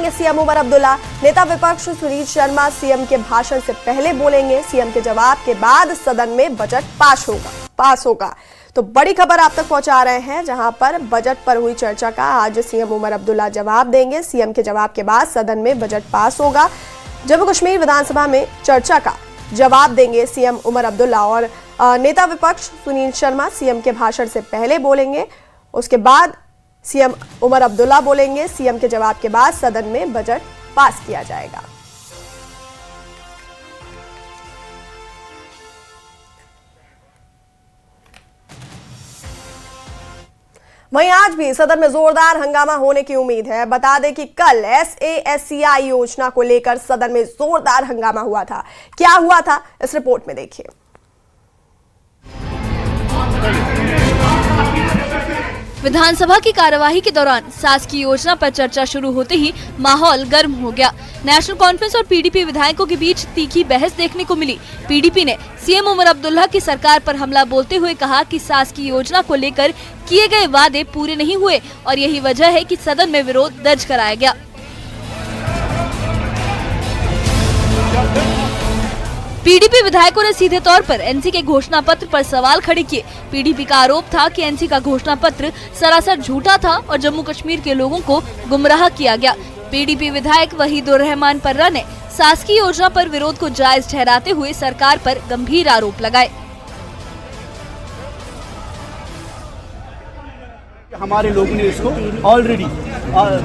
देंगे सीएम उमर अब्दुल्ला। नेता विपक्ष सुनील शर्मा सीएम के भाषण से पहले बोलेंगे, सीएम के जवाब के बाद सदन में बजट पास होगा। तो बड़ी खबर आप तक पहुंचा रहे हैं, जहां पर बजट पर हुई चर्चा का आज सीएम उमर अब्दुल्ला जवाब देंगे। सीएम के जवाब के बाद सदन में बजट पास होगा। जम्मू कश्मीर विधानसभा में चर्चा का जवाब देंगे सीएम उमर अब्दुल्ला और नेता विपक्ष सुनील शर्मा सीएम के भाषण से पहले बोलेंगे, उसके बाद सीएम उमर अब्दुल्ला बोलेंगे। सीएम के जवाब के बाद सदन में बजट पास किया जाएगा। वहीं आज भी सदन में जोरदार हंगामा होने की उम्मीद है। बता दें कि कल SASCI योजना को लेकर सदन में जोरदार हंगामा हुआ था। क्या हुआ था, इस रिपोर्ट में देखिए। विधानसभा की कार्यवाही के दौरान शासकीय योजना पर चर्चा शुरू होते ही माहौल गर्म हो गया। नेशनल कॉन्फ्रेंस और PDP विधायकों के बीच तीखी बहस देखने को मिली। PDP ने सीएम उमर अब्दुल्ला की सरकार पर हमला बोलते हुए कहा कि शासकीय योजना को लेकर किए गए वादे पूरे नहीं हुए और यही वजह है कि सदन में विरोध दर्ज कराया गया। PDP विधायकों ने सीधे तौर पर NC के घोषणा पत्र पर सवाल खड़े किए। PDP का आरोप था कि NC का घोषणा पत्र सरासर झूठा था और जम्मू कश्मीर के लोगों को गुमराह किया गया। PDP विधायक वहीदुर रहमान पर्रा ने शासकीय योजना पर विरोध को जायज ठहराते हुए सरकार पर गंभीर आरोप लगाए। हमारे लोगों ने इसको ऑलरेडी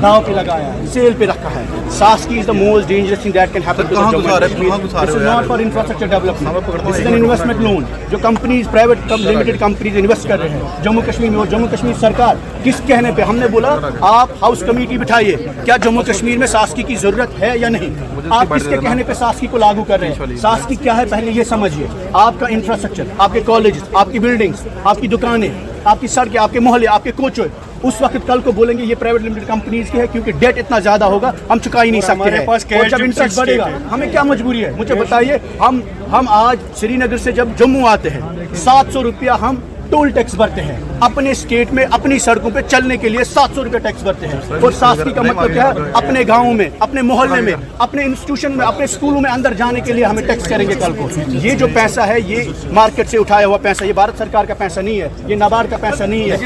दांव पे लगाया है, सेल पे रखा है। शासकीय is the most dangerous thing that can happen to the Jammu Kashmir. This is not for infrastructure development, this is an investment loan जो companies, private limited companies invest कर रहे हैं जम्मू कश्मीर में। और जम्मू कश्मीर सरकार किस कहने पे, हमने बोला आप हाउस कमेटी बिठाइए, क्या जम्मू कश्मीर में शासकीय की जरूरत है या नहीं। आप किसके कहने पे शासकीय को लागू कर रहे हैं? शासकीय क्या है पहले ये समझिए। आपका इंफ्रास्ट्रक्चर, आपके कॉलेज, आपकी बिल्डिंग्स, आपकी दुकानें, आपकी सड़कें, आपके मोहल्ले, आपके कोच, उस वक्त कल को बोलेंगे ये प्राइवेट लिमिटेड कंपनीज की है, क्योंकि डेट इतना ज्यादा होगा हम चुका ही नहीं सकते हैं। और जब इंटरेस्ट बढ़ेगा हमें क्या मजबूरी है, मुझे बताइए। हम आज श्रीनगर से जब जम्मू आते हैं 700 रुपया हम टोल टैक्स भरते हैं। अपने स्टेट में अपनी सड़कों पे चलने के लिए 700 रुपया टैक्स भरते हैं। और शासकीय का मतलब क्या है? अपने गाँव में, अपने मोहल्ले में, अपने इंस्टीट्यूशन में, अपने स्कूलों में अंदर जाने के लिए हमें टैक्स करेंगे कल को। ये जो पैसा है ये मार्केट से उठाया हुआ पैसा, ये भारत सरकार का पैसा नहीं है, ये नाबार्ड का पैसा नहीं है,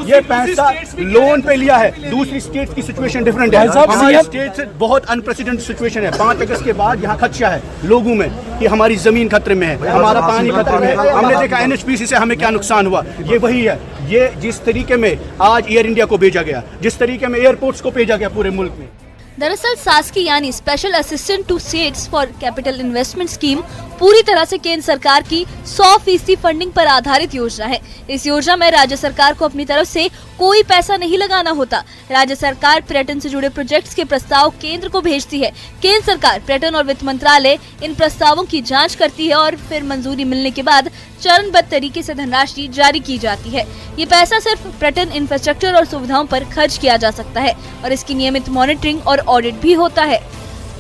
ये पैसा लोन पे लिया है। दूसरी स्टेट की सिचुएशन डिफरेंट है, हमारे स्टेट से बहुत अनप्रेसिडेंटेड सिचुएशन है। 5 अगस्त के बाद यहाँ खदशा है लोगों में कि हमारी जमीन खतरे में है, हमारा पानी खतरे में है। हमने देखा NHPC से हमें क्या नुकसान हुआ। ये वही है, ये जिस तरीके में आज एयर इंडिया को भेजा गया, जिस तरीके में एयरपोर्ट्स को भेजा गया पूरे मुल्क में। दरअसल शासकीय यानी special assistant to states for capital investment scheme पूरी तरह से केंद्र सरकार की 100% फंडिंग पर आधारित योजना है। इस योजना में राज्य सरकार को अपनी तरफ से कोई पैसा नहीं लगाना होता। राज्य सरकार पर्यटन से जुड़े प्रोजेक्ट्स के प्रस्ताव केंद्र को भेजती है। केंद्र सरकार, पर्यटन और वित्त मंत्रालय इन प्रस्तावों की जांच करती है और फिर मंजूरी मिलने के बाद चरणबद्ध तरीके से धनराशि जारी की जाती है। ये पैसा सिर्फ पर्यटन इंफ्रास्ट्रक्चर और सुविधाओं पर खर्च किया जा सकता है और इसकी नियमित मॉनिटरिंग और ऑडिट भी होता है।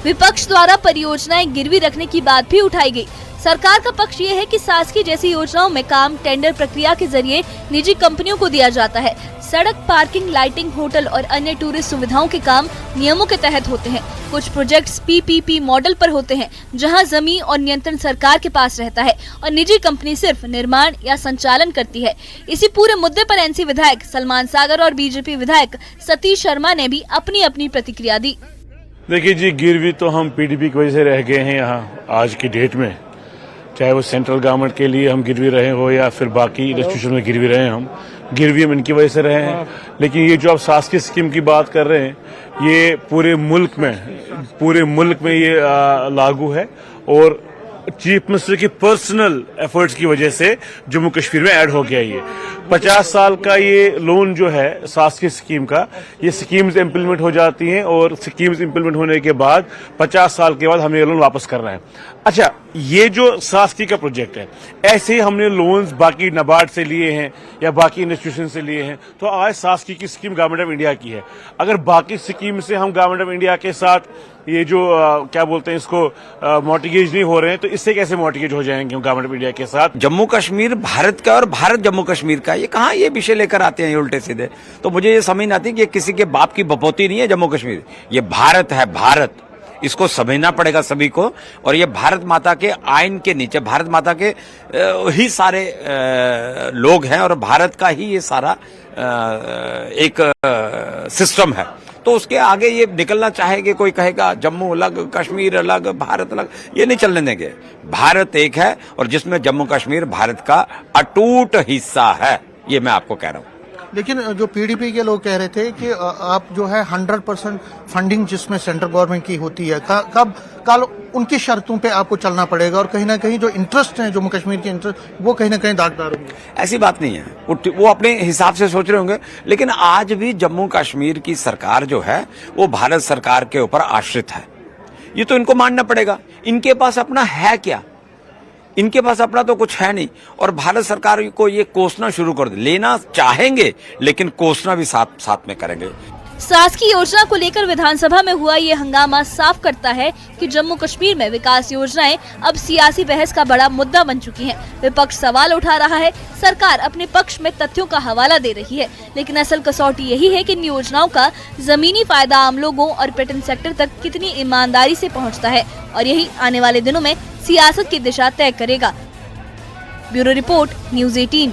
विपक्ष द्वारा परियोजनाएं गिरवी रखने की बात भी उठाई गई। सरकार का पक्ष ये है कि शासकीय जैसी योजनाओं में काम टेंडर प्रक्रिया के जरिए निजी कंपनियों को दिया जाता है। सड़क, पार्किंग, लाइटिंग, होटल और अन्य टूरिस्ट सुविधाओं के काम नियमों के तहत होते हैं। कुछ प्रोजेक्ट्स PPP मॉडल पर होते हैं, जहां जमीन और नियंत्रण सरकार के पास रहता है और निजी कंपनी सिर्फ निर्माण या संचालन करती है। इसी पूरे मुद्दे पर NC विधायक सलमान सागर और BJP विधायक सतीश शर्मा ने भी अपनी अपनी प्रतिक्रिया दी। देखिए जी, गिरवी तो हम PDP की वजह से रह गए हैं यहाँ आज की डेट में, चाहे वो सेंट्रल गवर्नमेंट के लिए हम गिरवी रहे हो या फिर बाकी इंस्टीट्यूशन में गिरवी रहे, हम गिरवी हम इनकी वजह से रहे हैं। लेकिन ये जो आप शासकीय स्कीम की बात कर रहे हैं, ये पूरे मुल्क में ये लागू है और चीफ मिनिस्टर की पर्सनल एफर्ट्स की वजह से जम्मू कश्मीर में ऐड हो गया। ये 50 साल का ये लोन जो है शासकीय स्कीम का, ये स्कीम्स इम्प्लीमेंट हो जाती हैं और स्कीम्स इम्प्लीमेंट होने के बाद 50 साल के बाद हमें ये लोन वापस करना है। अच्छा, ये जो शासकीय का प्रोजेक्ट है, ऐसे ही हमने लोन्स बाकी नाबार्ड से लिए हैं या बाकी इंस्टीट्यूशन से लिए हैं, तो आज शासकीय की स्कीम गवर्नमेंट ऑफ इंडिया की है। अगर बाकी स्कीम से हम गवर्नमेंट ऑफ इंडिया के साथ ये जो क्या बोलते हैं इसको मॉर्टिगेज नहीं हो रहे हैं, तो इससे कैसे मॉर्टिगेज हो जाएंगे हम गवर्नमेंट ऑफ इंडिया के साथ? जम्मू कश्मीर भारत का और भारत जम्मू कश्मीर का ये कहाँ ये विषय लेकर आते हैं ये उल्टे सीधे। तो मुझे ये समझ नहीं आती कि ये किसी के बाप की बपोती नहीं है जम्मू कश्मीर, ये भारत है, भारत। इसको समझना पड़ेगा सभी को। और ये भारत माता के आइन के नीचे भारत माता के ही सारे लोग हैं और भारत का ही ये सारा एक सिस्टम है। तो उसके आगे ये निकलना चाहेंगे, कोई कहेगा जम्मू अलग, कश्मीर अलग, भारत अलग, ये नहीं चलने देंगे। भारत एक है और जिसमें जम्मू कश्मीर भारत का अटूट हिस्सा है, ये मैं आपको कह रहा हूं। लेकिन जो पीडीपी के लोग कह रहे थे कि आप जो है 100% फंडिंग जिसमें सेंट्रल गवर्नमेंट की होती है, कल उनकी शर्तों पे आपको चलना पड़ेगा और कहीं ना कहीं जो इंटरेस्ट है जम्मू कश्मीर के इंटरेस्ट, वो कहीं ना कहीं दागदार होंगे। ऐसी बात नहीं है, वो अपने हिसाब से सोच रहे होंगे। लेकिन आज भी जम्मू कश्मीर की सरकार जो है वो भारत सरकार के ऊपर आश्रित है, ये तो इनको मानना पड़ेगा। इनके पास अपना है क्या? इनके पास अपना तो कुछ है नहीं। और भारत सरकार को ये कोसना शुरू कर दे, लेना चाहेंगे लेकिन कोसना भी साथ साथ में करेंगे। शासकीय योजना को लेकर विधानसभा में हुआ ये हंगामा साफ करता है कि जम्मू कश्मीर में विकास योजनाएं अब सियासी बहस का बड़ा मुद्दा बन चुकी हैं। विपक्ष सवाल उठा रहा है, सरकार अपने पक्ष में तथ्यों का हवाला दे रही है, लेकिन असल कसौटी यही है कि इन योजनाओं का जमीनी फायदा आम लोगों और पर्यटन सेक्टर तक कितनी ईमानदारी से पहुँचता है, और यही आने वाले दिनों में सियासत की दिशा तय करेगा। Bureau report, news 18।